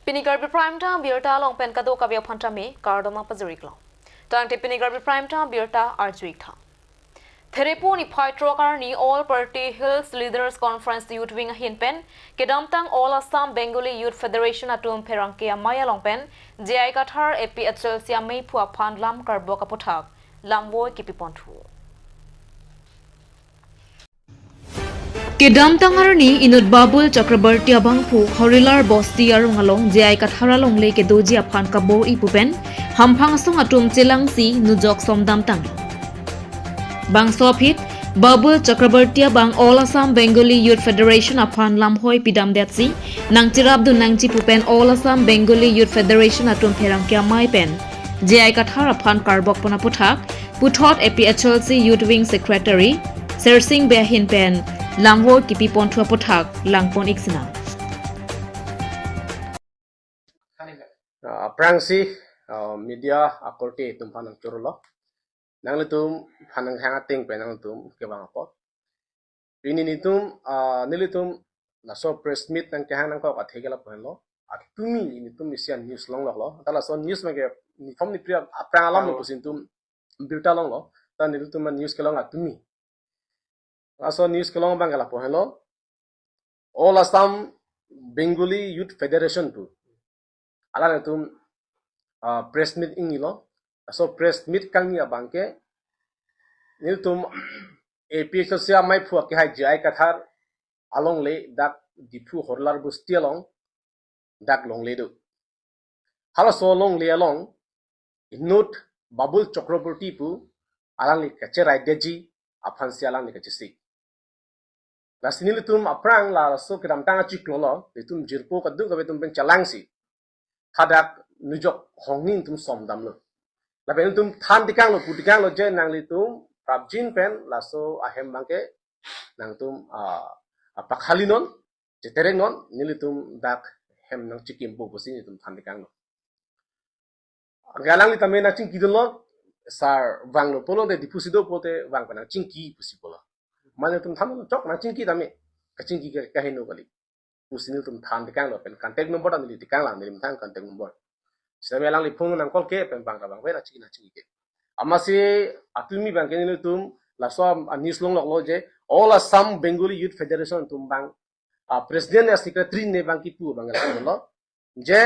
Pini Karbi Prime Time Birta Long Pen Kado Kabia Pantame, Kardoma Pazuriklo. Tang Pini Karbi Prime Time Birta Archwikta. Thereponi Paitro Karni All Party Hills Leaders Conference Youth Wing Hinpen, Kedamtang All Assam Bengali Youth Federation Atum Perankia Maya Longpen, Jai Kathar Epi Atselsia Mei Pua Pan Lam Karboka Potak, Lamboy Kipipontu. Kedam tangarni inut babul Chakrabarti abangpu horilar bosti arungalong jai katharalong le kedoji aphan kabo ipupen hamphang song atum chelangsi nujok somdam tang bangsopit babul Chakrabarti bang All Assam Bengali Youth Federation aphan lamhoi pidam detsi nangchirabdu nangchi pupen All Assam Bengali Youth Federation atum pherangkya mai pen jai kathar aphan karbok pona puthak puthot APHLC Youth Wing Secretary Sersing Behin pen Lamwo kipi pontua pothak langpon iksina. Prangsi media akorte tum panang chorolo. Nang litum panang hanga ting penang tum kebang apot. Ini nitum nilitum naso press meet nang kahang nang ko athegela pohlo. Atumi ini tum isian news long lo. Tala so news mage from ni priya prang alam lo pusintum birta long lo. Tan nilitum news kelong atumi. Aso news kelong bangala pohelo All Assam Bengali Youth Federation tu ala tum press meet ingilo aso press meet kangni abangke nil tum APHLC mai phu ki hai jai kathar along le dak dipu horlar busti along dak long le do hala so long le along inut babul Chakrabarti pu alang le kache rai deji aphan si alang le kache si Lasi ni tum aprang la so kedam tanga ciklo lo tum jirpo kadu kabe tum pen chalangsi hadak nujok hongning tum somdam lo la ben tum than dikang lo putikang lo je nang li tum prabjin pen la so ahem bangke nang tum pakhali non jetereng non ni tum dak hem nang chikim po posi ni tum than dikang lo galang li tamen na ching kidon lo sar wang lo polo de dipusido pote wang pa ching ki posi polo Mana tum tham chok na chingki dami kachingki ka hinu kali usini tum tham dikang lo pen contact number dan li dikang lang nilim thang contact number sami lang li phone nang call ke pen bang bang na chiki ke amasi atumi bang ke ni tum la so news long lo je All Assam Bengali Youth Federation tum bang president and secretary ne bang ki pu bang lo je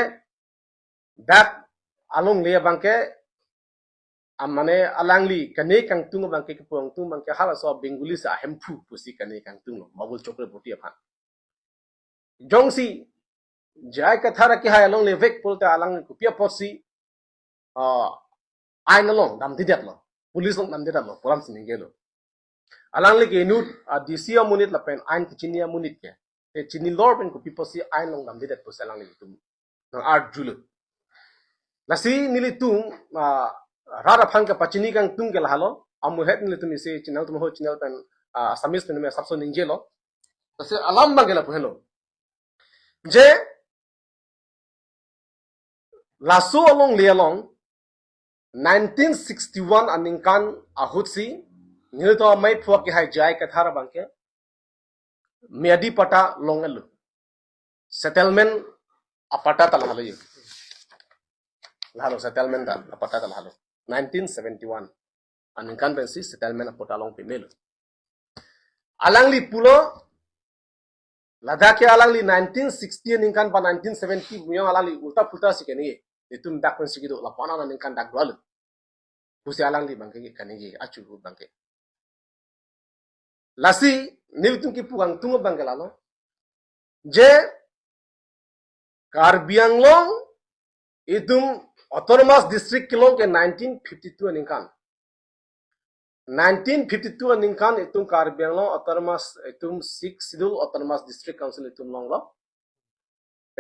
dak along le bang ke amane alangli kane kang tung bang ke puang tung bang ke hala so Bengali sa hempu pusi kane kang tung babul Chakrabarti aphan jongsi jai kathara ki hai along le vek polte alang kupia posi ain along dam didat lo police long dam didat lo polam sini gelo alang le ke nut disia munit la pen ain kichinia munit ke te chini lor pen kupi posi ain long dam didat posi alang le tum nang art julu nasi nili tum rara phang ka pachini kang tung gel halo amu het ni tum ise channel tum ho channel pen asamis pen me sabso ninjelo tase alam bangela pohelo je laso along le along 1961 aningkan ahutsi nil to mai phwa ki hai jai kathara bangke meadi pata long elu settlement apata tal halo ye halo settlement tal apata tal halo 1971 aningkan pensi settlement apota long pemelo alangli pulo ladakh alangli 1960 aningkan pa 1970 muyong alangli ulta pulta sikeni itum dak pensi gido lapana aningkan dak dwal pusi alangli bangke kanigi achu bangke lasi niltum ki puang tungo bangke lalo je Karbi long itum autonomous district kilong ke 1952 ningkan 1952 ningkan itum Karbi long autonomous itum 6 schedule autonomous district council itum long lo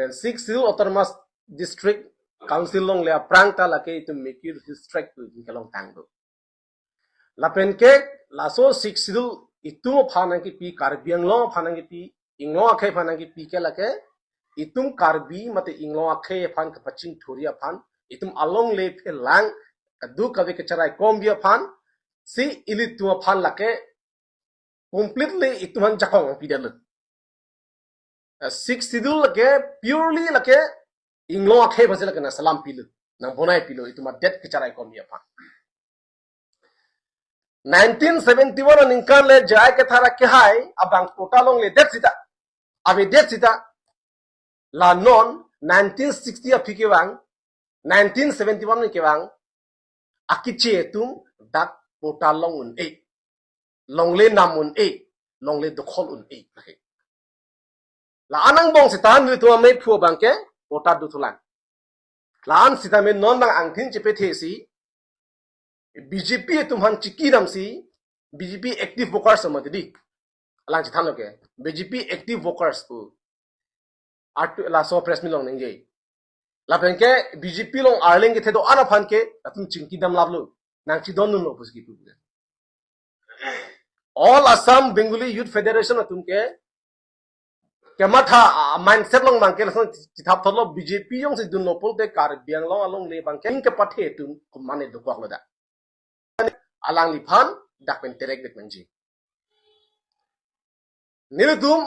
and 6 schedule autonomous district council long le prang ta lake itum mekir district kilong tangdo lapen ke laso 6 schedule itum phanang ki pi Karbi long phanang ki pi inglo akhe phanang ki pi ke lake itum Karbi mate inglo akhe phan ka paching thuria phan itum along le phe lang kadu kabe ke charai kombia phan si ili tu phan lake completely ituman jakong pidal 6 schedule lake purely lake inglo akhe basela kana salam pilu nang bonai pilu itu ma det kicarai kom ya pa 1971 ningkan le jai ke thara ke hai abang kotalong le det sita abi det sita la non 1960 apike wang 1971 ke wang akiche tum dak kotalong un e longle namun e longle dokhol un e la anang bong sitan ni tu me phu bangke kota du thulan la an sita me non bang angthin chepe thesi BJP tumhan chiki ramsi BJP active workers samadhi alang chithan loke BJP active workers tu art la so press milong ningje la benke BJP long arling ke thedo ana phan ke atum chingki dam lablu nang chi don no pusgi pu all Assam Bengali Youth Federation atum ke kematha mindset long mangke la chithap tholo BJP yong se dun no pol te Karbi long along le bangke ke pathe tum mane do kwak loda alang lipan dak pen terek det manji niludum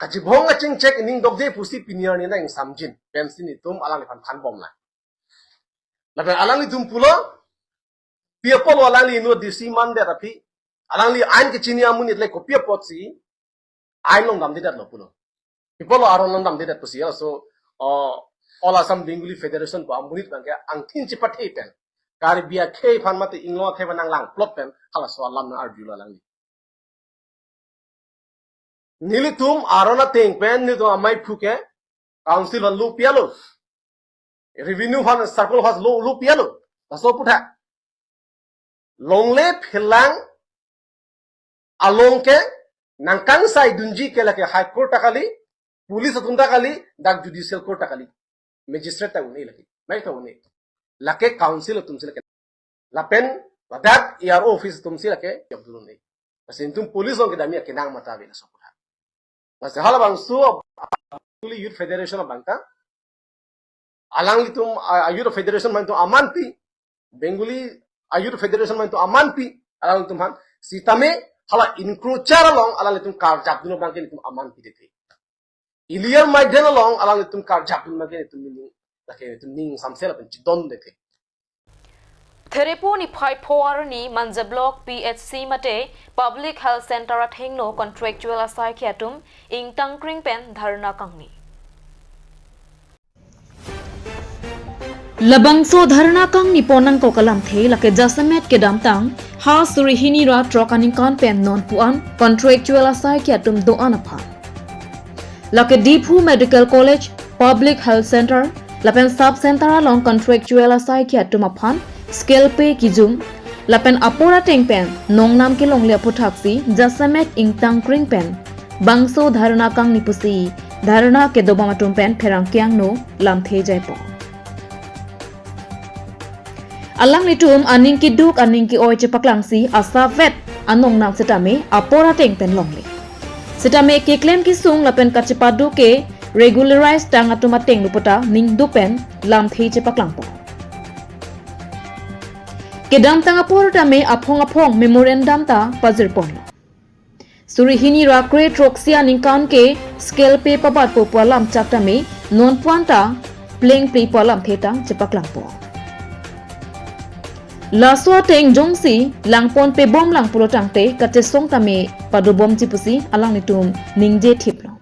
kajibong aching check ning dogje pusi pinier ni na ing samjin pensin ni tum alang lipan phan bom la laben alang li tum pulo piapol alang li no disi man de rapi alang li ain ke chini amun itle ko piapot si ain long dam de dat lo pulo people aron long dam de dat pusi so all Assam Bengali Federation ko amunit bangke angthin chi pathe pen Karbi khe phan mate inglo khe banang lang plot pen khala so lam na arjula lang nilitum arona teng pen ni to amai phuke council lu pialo revenue fan circle has lu pialo so putha longle philang along ke nangkang sai dunji ke lake high court takali police atunda kali dak judicial court takali magistrate ta uni lake mai ta uni lake council tumse lake lapen wadat ERO office tumse lake yabdulun nei pasin tum police ong kedamia kenang mata be so putha mas hala bang su Youth Federation bangka alang litum Youth Federation man to amanti Bengali Youth Federation man to amanti alang litum han sitame hala encroacher along alang litum kar jabduno bangke litum amanti dekhi illegal migrant along alang litum kar jabdun bangke litum lake litum ning samsel pen chidon dekhi Therepo ni phai phor ni manja block PHC mate public health center at hengno contractual asai khiatum ing tangkring pen dharna kangni labangso dharna kangni ponang ko kalam the lake jasamet ke damtang ha surihini ra trokaning kan pen non puan contractual asai khiatum do anapha lake Diphu Medical College public health center lapen sub center along contractual asai khiatum aphan scale pe kijum lapen apora teng pen nong nam ke longle puthaksi jasamet ing tangkring pen bangso dharna kang nipusi dharna ke dobamatum pen pherang kyang no lam the jai po alang litum aning ki duk aning ki oi che paklangsi asa vet anong nam setame apora teng pen longle setame ke claim ki sung lapen kachepadu ke regularize tang atuma teng lupota ning du pen lam the che paklang po kedam tanga porta me aphong memorandum ta pazir pon surihini ra kre troxia ningkan ke scale pe papat po palam chapta me non puanta pleng pre palam theta chepaklang po la so teng jongsi langpon pe bom lang pulo tangte kate song ta me padu bom chipusi alang nitum ningje thiplo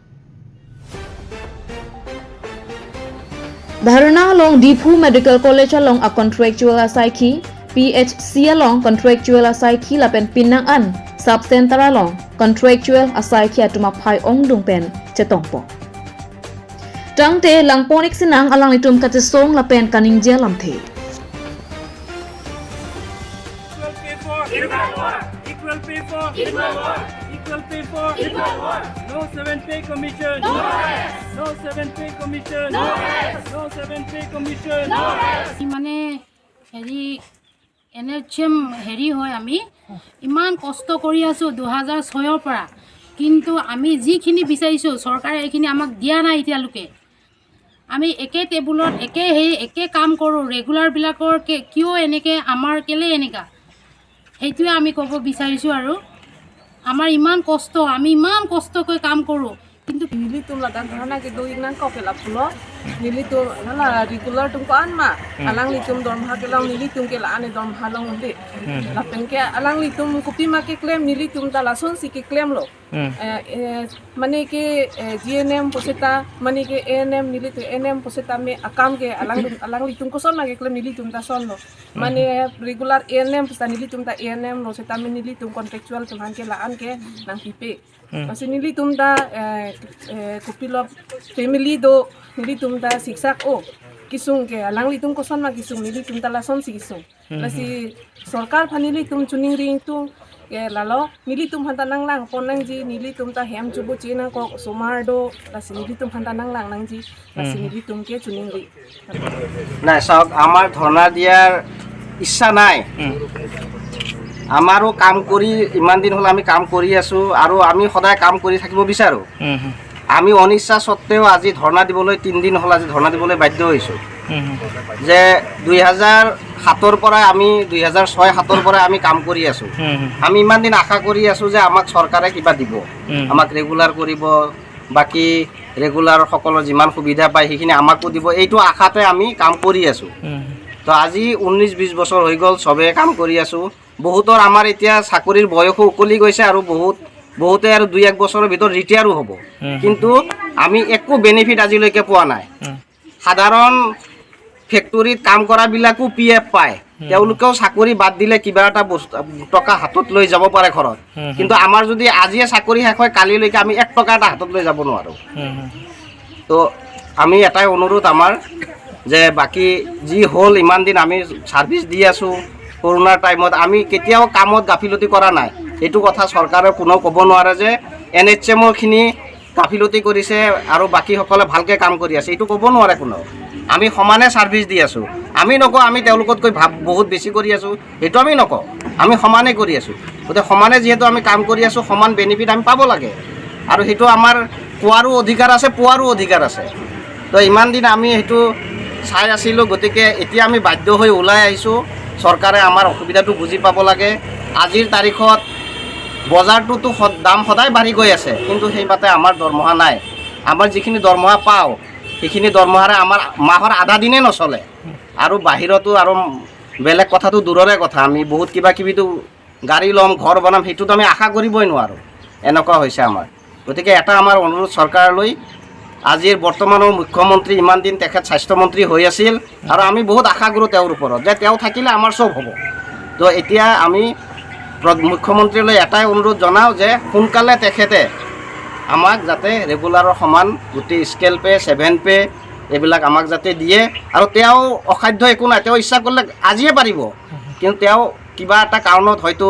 dharna long Diphu Medical College along a contractual asaiki PHC along contractual asai khila pen pinang an sub center along contractual asai khia tuma phai ong dung pen chetong po tangte langponik sinang alang itum kate song la pen kaning je lam the equal pay for no 7 pay commission no 7 pay commission no 7 pay commission মানে হেৰি NHM হেৰি হয় আমি ইমান কষ্ট কৰি আছো 2006 ৰ পৰা কিন্তু আমি যিখিনি বিচাৰিছো চৰকাৰে এইখিনি আমাক দিয়া নাই এতিয়ালৈকে আমি একে টেবুলত একে কাম কৰো ৰেগুলাৰ বিলাকৰ কিয় এনেকে আমাৰ কেলে এনেকা সেইটোৱে আমি ক'ব বিচাৰিছো আৰু আমাৰ ইমান কষ্ট আমি ইমান কষ্টকৈ কাম কৰো কিন্তু Bili tu ladang karena kita ingin kau kelap pulo nilitum nala regular tum ko anma alang litum dorm ha kelang nilitum ke la ane dorm halong undi lapen ke alang litum kupi ma ke claim nilitum ta lason si ke claim lo mane ke GNM poseta mane ke ANM nilitum ANM poseta me akam ke alang litum ko son ma ke claim nilitum ta son lo mane regular ANM poseta nilitum ta ANM lo seta me nilitum contractual tuhan ke la an ke nang pipe kasi nilitum ta kupilop family do nilitum ta siksak o kisung ke alang litum ko son ma kisung nilitum ta lason si kisung lasi sarkar phanili tum chuning ring tum ke lalo nilitum hanta nang lang ponang ji nilitum ta hem chubu china ko somar do lasi nilitum hanta nang lang ji lasi nilitum ke chuning ri না চাওক আমাৰ ধৰ্ণা দিয়াৰ ইচ্ছা নাই আমাৰো কাম কৰি ইমান দিন হ'ল আমি কাম কৰি আছোঁ আৰু আমি সদায় কাম কৰি থাকিব বিচাৰোঁ আমি অনিচ্ছা সত্ত্বেও আজি ধৰ্ণা দিবলৈ 3 দিন হ'ল আজি ধৰ্ণা দিবলৈ বাধ্য হৈছোঁ যে 2007ৰ পৰা আমি 2006-7ৰ পৰা আমি কাম কৰি আছোঁ আমি ইমান দিন আশা কৰি আছোঁ যে আমাক চৰকাৰে কিবা দিব আমাক ৰেগুলাৰ কৰিব বাকি ৰেগুলাৰ সকলো যিমান সুবিধা পায় সেইখিনি আমাকো দিব এইটো আশাতে আমি কাম কৰি আছোঁ তো আজি 19-20 বছৰ হৈ গ'ল সবে কাম কৰি আছোঁ বহুতৰ আমাৰ এতিয়া চাকৰিৰ বয়সো উকলি গৈছে আৰু বহুতে আৰু 2-1 বছৰৰ ভিতৰত ৰিটায়াৰো হ'ব কিন্তু আমি একো বেনিফিট আজিলৈকে পোৱা নাই সাধাৰণ ফেক্টৰীত কাম কৰাবিলাকো PF পায় তেওঁলোকেও চাকৰি বাদ দিলে কিবা এটা টকা হাতত লৈ যাব পাৰে ঘৰত কিন্তু আমাৰ যদি আজিয়ে চাকৰি শেষ হয় কালিলৈকে আমি 1 টকা এটা হাতত লৈ যাব নোৱাৰোঁ তো আমি এটাই অনুৰোধ আমাৰ যে বাকি যি হ'ল ইমান দিন আমি সাৰ্ভিস দি আছোঁ কৰোনাৰ টাইমত আমি কেতিয়াও কামত গাফিলতি কৰা নাই এইটো কথা চৰকাৰে কোনো ক'ব নোৱাৰে যে NHMৰখিনি গাফিলতি কৰিছে আৰু বাকীসকলে ভালকৈ কাম কৰি আছে এইটো ক'ব নোৱাৰে কোনো আমি সমানে সাৰ্ভিস দি আছোঁ আমি নকওঁ আমি তেওঁলোকতকৈ বহুত বেছি কৰি আছোঁ এইটো আমি নকওঁ আমি সমানে কৰি আছোঁ গতিকে সমানে যিহেতু আমি কাম কৰি আছোঁ সমান বেনিফিট আমি পাব লাগে আৰু সেইটো আমাৰ কোৱাৰো অধিকাৰ আছে পোৱাৰো অধিকাৰ আছে তো ইমান দিন আমি সেইটো চাই আছিলোঁ গতিকে এতিয়া আমি বাধ্য হৈ ওলাই আহিছোঁ চৰকাৰে আমাৰ অসুবিধাটো বুজি পাব লাগে আজিৰ তাৰিখত বজাৰটোতো দাম সদায় বাঢ়ি গৈ আছে কিন্তু সেইমতে আমাৰ দৰমহা নাই আমাৰ যিখিনি দৰমহা পাওঁ সেইখিনি দৰমহাৰে আমাৰ মাহৰ আধা দিনে নচলে আৰু বাহিৰতো আৰু বেলেগ কথাটো দূৰৰে কথা আমি বহুত কিবা কিবিটো গাড়ী ল'ম ঘৰ বনাম সেইটোতো আমি আশা কৰিবই নোৱাৰোঁ এনেকুৱা হৈছে আমাৰ গতিকে এটা আমাৰ অনুৰোধ চৰকাৰলৈ আজিৰ বৰ্তমানৰ মুখ্যমন্ত্ৰী ইমান দিন তেখেত স্বাস্থ্যমন্ত্ৰী হৈ আছিল আৰু আমি বহুত আশা কৰোঁ তেওঁৰ ওপৰত যে তেওঁ থাকিলে আমাৰ চব হ'ব তো এতিয়া আমি মুখ্যমন্ত্ৰীলৈ এটাই অনুৰোধ জনাওঁ যে সোনকালে তেখেতে আমাক যাতে ৰেগুলাৰৰ সমান গোটেই স্কেল পে 7 পে এইবিলাক আমাক যাতে দিয়ে আৰু তেওঁ অসাধ্য একো নাই তেওঁ ইচ্ছা কৰিলে আজিয়ে পাৰিব কিন্তু তেওঁ কিবা এটা কাৰণত হয়তো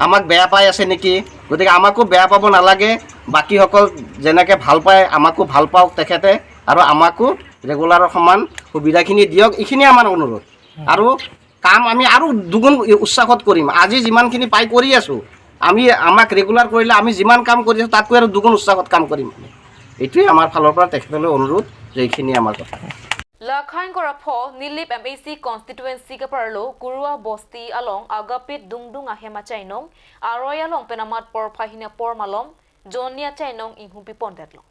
আমাক বেয়া পাই আছে নেকি গতিকে আমাকো বেয়া পাব নালাগে বাকীসকল যেনেকৈ ভাল পায় আমাকো ভাল পাওক তেখেতে আৰু আমাকো ৰেগুলাৰৰ সমান সুবিধাখিনি দিয়ক এইখিনি আমাৰ অনুৰোধ আৰু কাম আমি আৰু দুগুণ উৎসাহত কৰিম আজি যিমানখিনি পাই কৰি আছোঁ আমি আমাক ৰেগুলাৰ কৰিলে আমি যিমান কাম কৰি আছোঁ তাতকৈ আৰু দুগুণ উৎসাহত কাম কৰিম এইটোৱে আমাৰ ফালৰ পৰা তেখেতলৈ অনুৰোধ যে এইখিনি আমাৰ কথা Lakhain Korapho, Nilip MAC constituency Kaparlo, Gurua Bosti along Agapit Dungdung Ahema Chainong, Aroya Long Penamat Por Pahina Por Malom, Jonia Chainong in Humpi Pondetlo.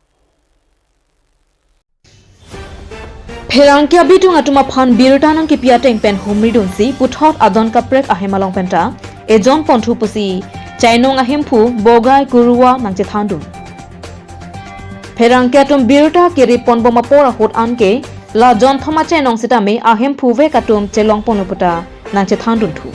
Perangkia Bitung Atuma Pan Birutanang Kipiateng Pen Humridunsi, Puthot Adon Kaprek Ahemalong Penta, Ejon Pontupusi, Chainong Ahempu, Bogai Gurua Nangchethandun. Perangkia Tum Biruta Kiri Ponbomapora Hot Anke, La John Thomache nong sitame ahem phuve katum chelong ponuputa nang chethandun thu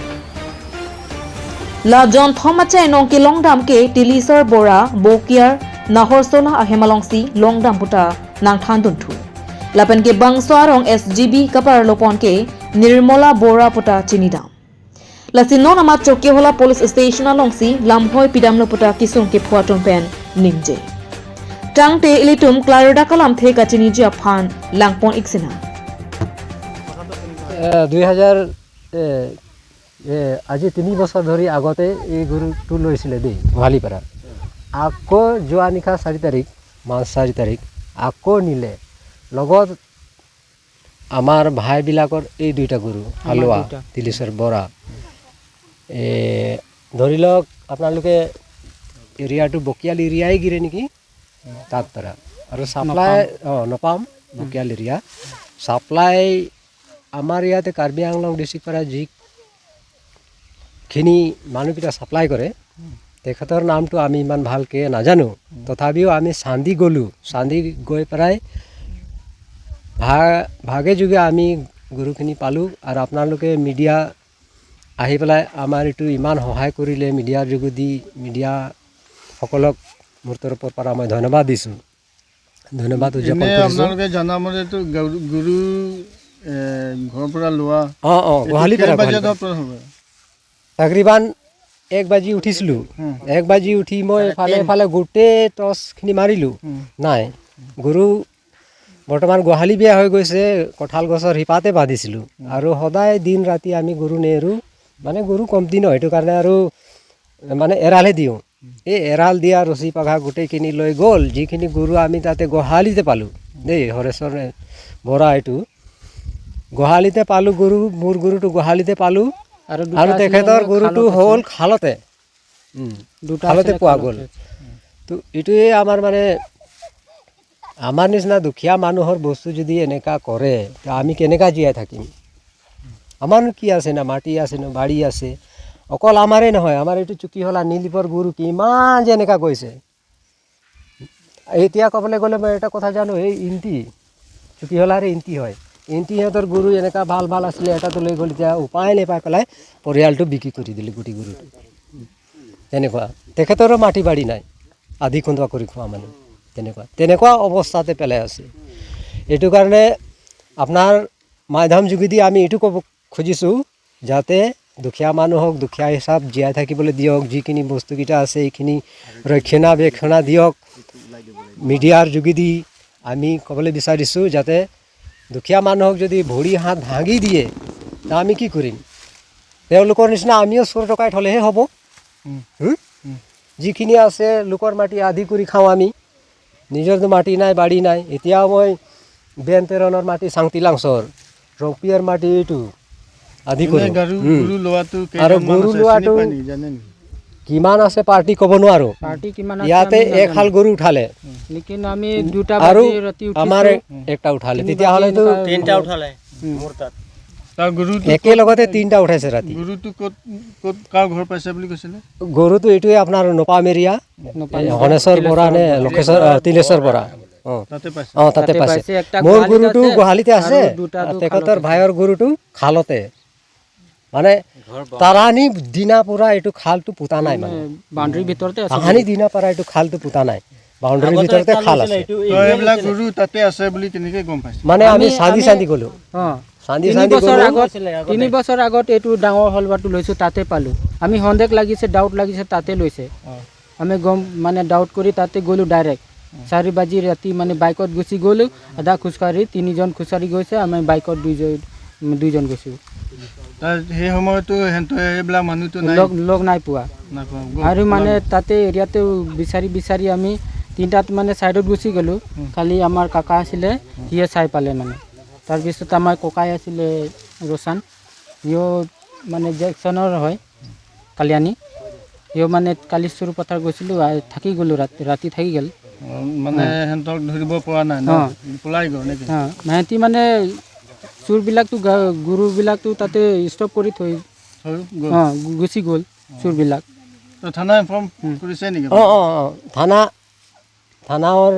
La John Thomache nong ki longdam ke tilisar bora bokiar nahorsola ahemalongsi longdam puta nang thandun thu Lapen ke bangswarong SGB kapar lopon ke nirmola bora puta chinidam La sinon amat choke hola police station alongsi lamhoi pidam loputa kisung ke phuaton pen nimje Tangte ilitum Clarida kalam the kachini ji aphan langpon iksina 2000 আজি 3 বছৰ ধৰি আগতে এই গৰুটো লৈছিলে দেই গোহালিপাৰা আকৌ যোৱা নিশা 4 তাৰিখ মাৰ্চ 4 তাৰিখ আকৌ নিলে লগত আমাৰ ভাইবিলাকৰ এই দুইটা গৰু হালোৱা তিলিচৰ বৰা ধৰি লওক আপোনালোকে এৰিয়াটো বকিয়াল এৰিয়াই গিৰে নেকি তাত পৰা আৰু সাপ্লাই নপাম বকিয়াল এৰিয়া ছাপ্লাই আমাৰ ইয়াতে কাৰ্বি আংলং ডিষ্ট্ৰিক্ট পৰা যিখিনি মানুহকেইটা ছাপ্লাই কৰে তেখেতৰ নামটো আমি ইমান ভালকৈ নাজানো তথাপিও আমি চান্দি গ'লোঁ চান্দি গৈ পেলাই ভাগে যোগে আমি গৰুখিনি পালোঁ আৰু আপোনালোকে মিডিয়া আহি পেলাই আমাৰ এইটো ইমান সহায় কৰিলে মিডিয়াৰ যোগেদি মিডিয়াসকলক মোৰ তৰফৰ পৰা মই ধন্যবাদ দিছোঁ ধন্যবাদ উদযাপন কৰিছোঁ আপোনালোকে জনামতেতো গৰু ঘৰৰ পৰা লোৱা গোহালিৰ পৰা তাকৰিবান 1 বাজি উঠিছিলোঁ 1 বাজি উঠি মই এফালে গোটেই টৰ্চখিনি মাৰিলোঁ নাই গৰু বৰ্তমান গোহালি বেয়া হৈ গৈছে কঁঠাল গছৰ শিপাতে বান্ধিছিলোঁ আৰু সদায় দিন ৰাতি আমি গৰু নেৰোঁ মানে গৰু কমতি নহয় সেইটো কাৰণে আৰু মানে এৰালহে দিওঁ এই এৰাল দিয়া ৰছী পঘা গোটেইখিনি লৈ গ'ল যিখিনি গৰু আমি তাতে গোহালিতে পালোঁ দেই হৰেশ্বৰ বৰা এইটো গোহালিতে পালোঁ গৰু মোৰ গৰুটো গোহালিতে পালোঁ আৰু তেখেতৰ গৰুটো হ'ল খালতে পোৱা গ'ল তো এইটোৱে আমাৰ মানে আমাৰ নিচিনা দুখীয়া মানুহৰ বস্তু যদি এনেকুৱা কৰে তো আমি কেনেকুৱা জীয়াই থাকিম আমাৰনো কি আছে না মাটি আছে না বাৰী আছে অকল আমাৰেই নহয় আমাৰ এইটো চুকিহলা নীলিপৰ গৰু কিমান যে এনেকুৱা গৈছে এতিয়া ক'বলৈ গ'লে মই এটা কথা জানো এই ইন্তি চুকিহলাৰে ইন্তি হয় ইন্তি সিহঁতৰ গৰু এনেকুৱা ভাল ভাল আছিলে এটাটো লৈ গ'ল এতিয়া উপায় নাপাই পেলাই পৰিয়ালটো বিক্ৰী কৰি দিলে গোটেই গৰুটো তেনেকুৱা তেখেতৰো মাটি বাৰী নাই আধি খুন্দা কৰি খোৱা মানুহ তেনেকুৱা অৱস্থাতে পেলাই আছে এইটো কাৰণে আপোনাৰ মাধ্যম যোগেদি আমি এইটো ক'ব খুজিছোঁ যাতে দুখীয়া মানুহক দুখীয়া হিচাপ জীয়াই থাকিবলৈ দিয়ক যিখিনি বস্তুকেইটা আছে এইখিনি ৰক্ষণাবেক্ষণা দিয়ক মিডিয়াৰ যোগেদি আমি ক'বলৈ বিচাৰিছোঁ যাতে দুখীয়া মানুহক যদি ভৰি হাত ভাঙি দিয়ে তা আমি কি কৰিম তেওঁলোকৰ নিচিনা আমিও চোৰ টকাই থ'লেহে হ'ব যিখিনি আছে লোকৰ মাটি আধি কৰি খাওঁ আমি নিজৰতো মাটি নাই বাৰী নাই এতিয়া মই বেনপেৰণৰ মাটি চাংটিলাংচৰ ৰপিয়াৰ মাটি এইটো আধি কৰি আৰু গৰু লোৱাটো কিমান আছে পাৰ্টি ক'ব নোৱাৰোঁ ইয়াতে এখাল গৰু উঠালে আৰু আমাৰ একটা উঠালে তেতিয়াহ'লেতো একেলগতে 3টা উঠাইছে ৰাতি গৰুটো এইটোৱে আপোনাৰ নপামেৰিয়া হনেশ্বৰ বৰা নে লক্ষেশ্বৰ তিলেশ্বৰ বৰা তাতে পাইছে মোৰ গৰুটো গোহালিতে আছে তেখেতৰ ভাইৰ গৰুটো খালতে মানে তাৰানি দিনা পৰা এইটো খালটো পুতা নাই মানে বাউণ্ডাৰীৰ ভিতৰতে আছে তাহানি দিনা পৰা এইটো খালটো পুতা নাই বাউণ্ডাৰীৰ ভিতৰতে খাল আছে এইবিলাক গৰু তাতে আছে বুলি কেনেকৈ গম পাইছে মানে আমি চান্দি গ'লোঁ 3 বছৰ আগত এইটো ডাঙৰ হলবাৰটো লৈছোঁ তাতে পালোঁ আমি সন্দেহ লাগিছে ডাউট লাগিছে তাতে লৈছে আমি গম মানে ডাউট কৰি তাতে গ'লোঁ ডাইৰেক্ট 4 বাজি ৰাতি মানে বাইকত গুচি গ'লোঁ আধা খোজকাঢ়ি 3জন খোজকাঢ়ি গৈছে আমি বাইকত দুইজন গৈছোঁ সেই সময়তো এইবিলাক মানুহটো লগ নাই পোৱা আৰু মানে তাতে এৰিয়াতে বিচাৰি আমি 3টাত মানে ছাইডত গুচি গ'লোঁ খালি আমাৰ কাকা আছিলে সিয়ে চাই পালে মানে তাৰপিছত আমাৰ ককাই আছিলে ৰোচান সিও মানে জেকশ্যনৰ হয় কালিয়ানী সিও মানে কালি চুৰ পথাৰ গৈছিলোঁ থাকি গ'লোঁ ৰাতি থাকি গ'ল মানে সিহঁতক ধৰিব পৰা নাই পলাই গ'ল নেকি সিহঁতি মানে চুৰবিলাকতো গৰুবিলাকতো তাতে ষ্টপ কৰি থৈ গুচি গ'ল চুৰবিলাক থানা ইনফৰ্ম কৰিছে নেকি থানাৰ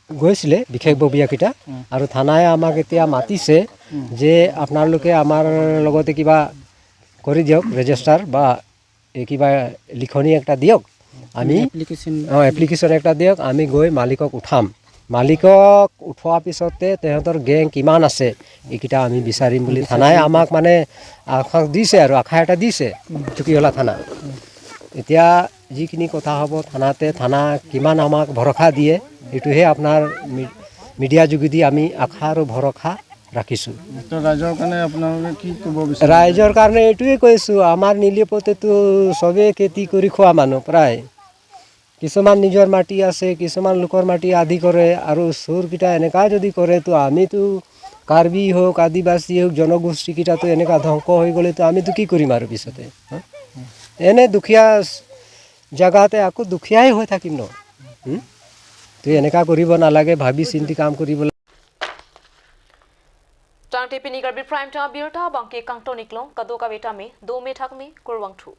গৈছিলে বিশেষজ্ঞকেইটা আৰু থানাই আমাক এতিয়া মাতিছে যে আপোনালোকে আমাৰ লগতে কিবা কৰি দিয়ক ৰেজিষ্টাৰ বা কিবা লিখনি একটা দিয়ক আমি এপ্লিকেশ্যন একটা দিয়ক আমি গৈ মালিকক উঠাম মালিকক উঠোৱাৰ পিছতে তেহেঁতৰ গেং কিমান আছে এইকেইটা আমি বিচাৰিম বুলি থানাই আমাক মানে আশ্বাস দিছে আৰু আশা এটা দিছে চুকিহলা থানা এতিয়া যিখিনি কথা হ'ব থানা কিমান আমাক ভৰসা দিয়ে এইটোহে আপোনাৰ মিডিয়া যোগেদি আমি আশা আৰু ভৰসা ৰাখিছোঁ ৰাইজৰ কাৰণে এইটোৱে কৈছোঁ আমাৰ নীলিপতেতো চবেই খেতি কৰি খোৱা মানুহ প্ৰায় কিছুমান নিজৰ মাটি আছে কিছুমান লোকৰ মাটি আধি কৰে আৰু চোৰকেইটা এনেকুৱা যদি কৰে তো আমিতো কাৰ্বি হওক আদিবাসী হওক জনগোষ্ঠীকেইটাতো এনেকুৱা ধ্বংস হৈ গ'লেতো আমিতো কি কৰিম আৰু পিছতে এনে দুখীয়া জেগাতে আকৌ দুখীয়াই হৈ থাকিম ন তো এনেকুৱা কৰিব নালাগে ভাবি চিন্তি কাম কৰিব Tang tipini garbi prime time birta bangke kangto niklong kadoka betame do me thakmi kurwang thu.